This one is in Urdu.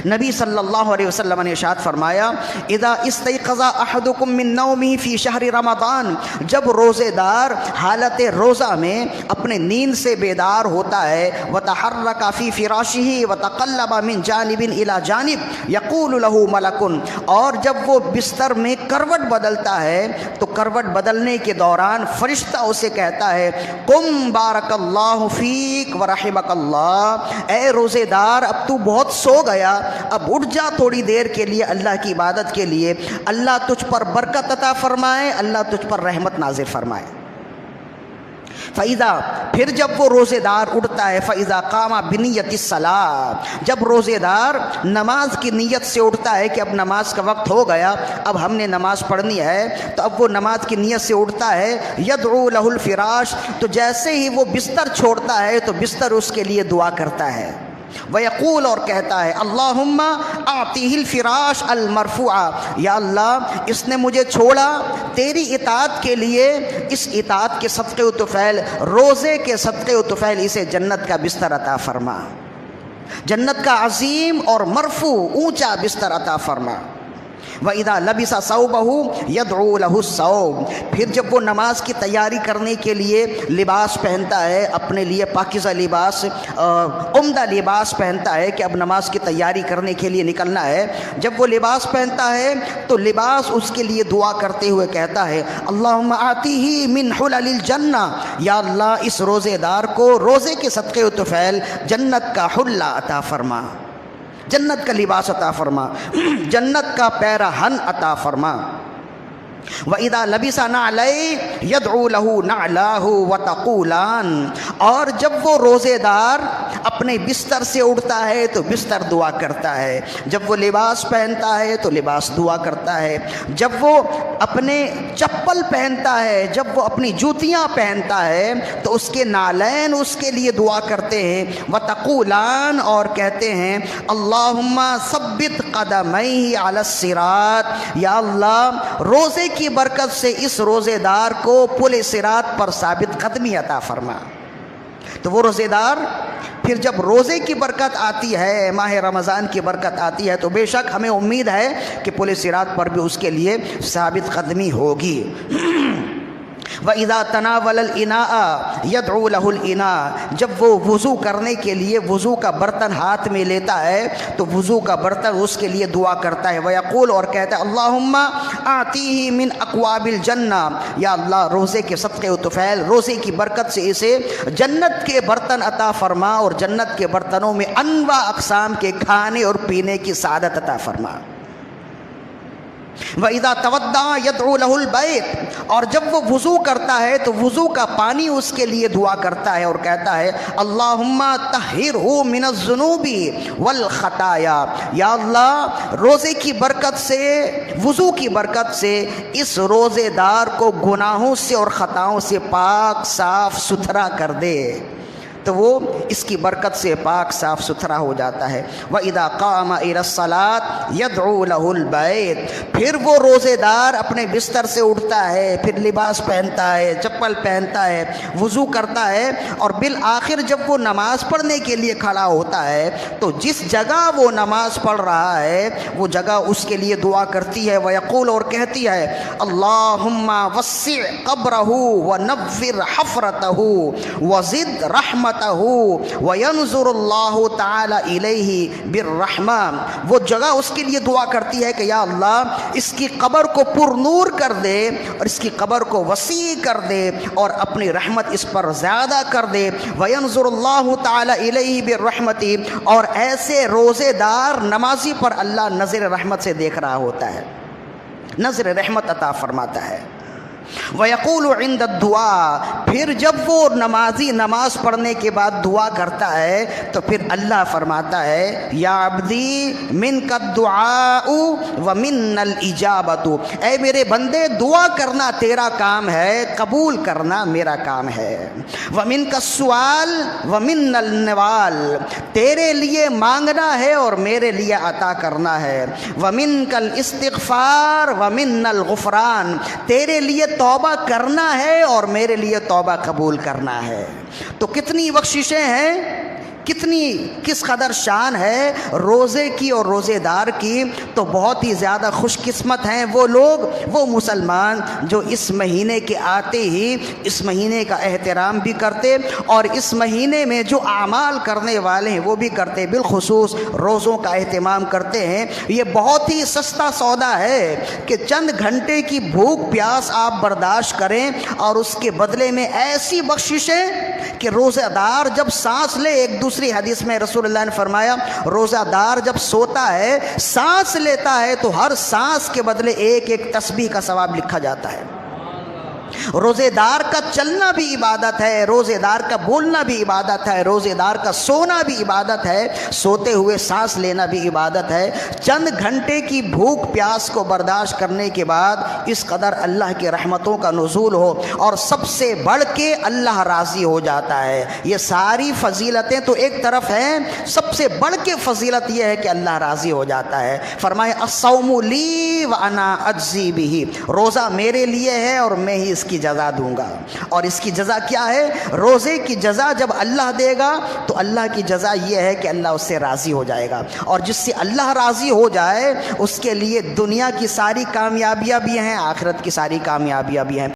نبی صلی اللہ علیہ وسلم نے ارشاد فرمایا اذا استيقظ احدكم من نومه في شهر رمضان، جب روزے دار حالت روزہ میں اپنے نیند سے بیدار ہوتا ہے، وتحرك في فراشه وتقلب من جانب الى جانب يقول له ملك، اور جب وہ بستر میں کروٹ بدلتا ہے تو کروٹ بدلنے کے دوران فرشتہ اسے کہتا ہے قم بارک اللہ فیک ورحمک اللہ، اے روزے دار اب تو بہت سو گیا، اب اٹھ جا تھوڑی دیر کے لیے اللہ کی عبادت کے لیے، اللہ تجھ پر برکت عطا فرمائے، اللہ تجھ پر رحمت نازل فرمائے۔ فَإِذَا، پھر جب وہ روزے دار اٹھتا ہے، فَإِذَا قَامَ بِنِيَّةِ الصَّلَاةِ، جب روزے دار نماز کی نیت سے اٹھتا ہے کہ اب نماز کا وقت ہو گیا، اب ہم نے نماز پڑھنی ہے، تو اب وہ نماز کی نیت سے اٹھتا ہے، يَدْعُو لَهُ الْفِرَاشِ، تو جیسے ہی وہ بستر چھوڑتا ہے تو بستر اس کے لیے دعا کرتا ہے، وَيَقُول، اور کہتا ہے اللہم اعطِهِ الفراش المرفوع، یا اللہ اس نے مجھے چھوڑا تیری اطاعت کے لیے، اس اطاعت کے صدقے و طفیل، روزے کے صدقے و طفیل اسے جنت کا بستر عطا فرما، جنت کا عظیم اور مرفوع اونچا بستر عطا فرما۔ وَإِذَا لَبِسَ ثَوْبَهُ يَدْعُو لَهُ الثَّوْبَ، پھر جب وہ نماز کی تیاری کرنے کے لیے لباس پہنتا ہے، اپنے لیے پاکیزہ لباس، عمدہ لباس پہنتا ہے کہ اب نماز کی تیاری کرنے کے لیے نکلنا ہے، جب وہ لباس پہنتا ہے تو لباس اس کے لیے دعا کرتے ہوئے کہتا ہے اللہم آتِهِ من حلل الجنہ، یا اللہ اس روزے دار کو روزے کے صدقے و طفیل جنت کا حلہ عطا فرما، جنت کا لباس عطا فرما، جنت کا پیرہن عطا فرما۔ وَإِذَا لَبِسَ نَعْلَيْهِ يَدْعُو لَهُ نَعْلَاهُ وَتَقُولَانِ، اور جب وہ روزے دار اپنے بستر سے اٹھتا ہے تو بستر دعا کرتا ہے، جب وہ لباس پہنتا ہے تو لباس دعا کرتا ہے، جب وہ اپنے چپل پہنتا ہے، جب وہ اپنی جوتیاں پہنتا ہے تو اس کے نالین اس کے لیے دعا کرتے ہیں، وَتَقُولَانِ، اور کہتے ہیں اللہم ثبت قدمیہ علی الصراط، یا اللہ روزے کی برکت سے اس روزے دار کو پل صراط پر ثابت قدمی عطا فرما۔ تو وہ روزے دار پھر جب روزے کی برکت آتی ہے، ماہ رمضان کی برکت آتی ہے، تو بے شک ہمیں امید ہے کہ پل صراط پر بھی اس کے لیے ثابت قدمی ہوگی۔ وَإِذَا تَنَاوَلَ الْإِنَاءَ يَدْعُو لَهُ الْإِنَاءَ، جب وہ وضو کرنے کے لیے وضو کا برتن ہاتھ میں لیتا ہے تو وضو کا برتن اس کے لیے دعا کرتا ہے، وَيَقُول، اور کہتا ہے اللہم آتِیہ من اقواب الجنہ، یا اللہ روزے کے صدقے و طفیل، روزے کی برکت سے اسے جنت کے برتن عطا فرما، اور جنت کے برتنوں میں انواع اقسام کے کھانے اور پینے کی سعادت عطا فرما۔ وَإِذَا تَوَضَّأَ يَدْعُو لَهُ الْبَيْتَ، اور جب وہ وضو کرتا ہے تو وضو کا پانی اس کے لیے دعا کرتا ہے اور کہتا ہے اللہم طہرہ من الذنوب والخطایا، یا اللہ روزے کی برکت سے، وضو کی برکت سے اس روزے دار کو گناہوں سے اور خطاؤں سے پاک صاف ستھرا کر دے، تو وہ اس کی برکت سے پاک صاف ستھرا ہو جاتا ہے۔ وَإِذَا قَامَ إِلَى الصَّلَاةِ يَدْعُو لَهُ الْبَيْتَ، پھر وہ روزے دار اپنے بستر سے اٹھتا ہے، پھر لباس پہنتا ہے، چپل پہنتا ہے، وضو کرتا ہے، اور بالآخر جب وہ نماز پڑھنے کے لیے کھڑا ہوتا ہے تو جس جگہ وہ نماز پڑھ رہا ہے وہ جگہ اس کے لیے دعا کرتی ہے، وَيَقُول، اور کہتی ہے اللہم وسع قبرہ ونور حفرتہ وزد رحمتہ وَيَنْظُرُ اللَّهُ تَعَالَى إِلَيْهِ بِالرَّحْمَةِ، وہ جگہ اس کے لیے دعا کرتی ہے کہ یا اللہ اس کی قبر کو پر نور کر دے اور اس کی قبر کو وسیع کر دے اور اپنی رحمت اس پر زیادہ کر دے۔ وَيَنْظُرُ اللَّهُ تَعَالَى إِلَيْهِ بِالرَّحْمَةِ، اور ایسے روزے دار نمازی پر اللہ نظر رحمت سے دیکھ رہا ہوتا ہے، نظر رحمت عطا فرماتا ہے۔ وَيَقُولُ عِنْدَ الدُّعَاءِ، پھر جب وہ نمازی نماز پڑھنے کے بعد دعا کرتا ہے تو پھر اللہ فرماتا ہے یا عبدی مِنْكَ الدُّعَاءُ وَمِنَّ الْإِجَابَةُ، اے میرے بندے دعا کرنا تیرا کام ہے، قبول کرنا میرا کام ہے۔ وَمِنْكَ السُّؤَالُ وَمِنَّ النِّوَالُ، تیرے لیے مانگنا ہے اور میرے لیے عطا کرنا ہے۔ وَمِنْكَ الْإِسْتِغْفَارُ وَمِنَّ الْغُفْرَانُ، تیرے لیے توبہ کرنا ہے اور میرے لیے توبہ قبول کرنا ہے۔ تو کتنی بخششیں ہیں، کس قدر شان ہے روزے کی اور روزے دار کی، تو بہت ہی زیادہ خوش قسمت ہیں وہ لوگ، وہ مسلمان جو اس مہینے کے آتے ہی اس مہینے کا احترام بھی کرتے اور اس مہینے میں جو اعمال کرنے والے ہیں وہ بھی کرتے، بالخصوص روزوں کا اہتمام کرتے ہیں۔ یہ بہت ہی سستا سودا ہے کہ چند گھنٹے کی بھوک پیاس آپ برداشت کریں اور اس کے بدلے میں ایسی بخششیں کہ روزہ دار جب سانس لے، ایک دوسری حدیث میں رسول اللہ نے فرمایا روزہ دار جب سوتا ہے سانس لیتا ہے تو ہر سانس کے بدلے ایک ایک تسبیح کا ثواب لکھا جاتا ہے۔ روزے دار کا چلنا بھی عبادت ہے، روزے دار کا بولنا بھی عبادت ہے، روزے دار کا سونا بھی عبادت ہے، سوتے ہوئے سانس لینا بھی عبادت ہے۔ چند گھنٹے کی بھوک پیاس کو برداشت کرنے کے بعد اس قدر اللہ کی رحمتوں کا نزول ہو اور سب سے بڑھ کے اللہ راضی ہو جاتا ہے۔ یہ ساری فضیلتیں تو ایک طرف ہیں، سب سے بڑھ کے فضیلت یہ ہے کہ اللہ راضی ہو جاتا ہے۔ فرمائے الصوم لی وانا اجزی بہ، روزہ میرے لیے ہے اور میں ہی اس کی جزا دوں گا۔ اور اس کی جزا کیا ہے؟ روزے کی جزا جب اللہ دے گا تو اللہ کی جزا یہ ہے کہ اللہ اس سے راضی ہو جائے گا، اور جس سے اللہ راضی ہو جائے اس کے لیے دنیا کی ساری کامیابیاں بھی ہیں، آخرت کی ساری کامیابیاں بھی ہیں۔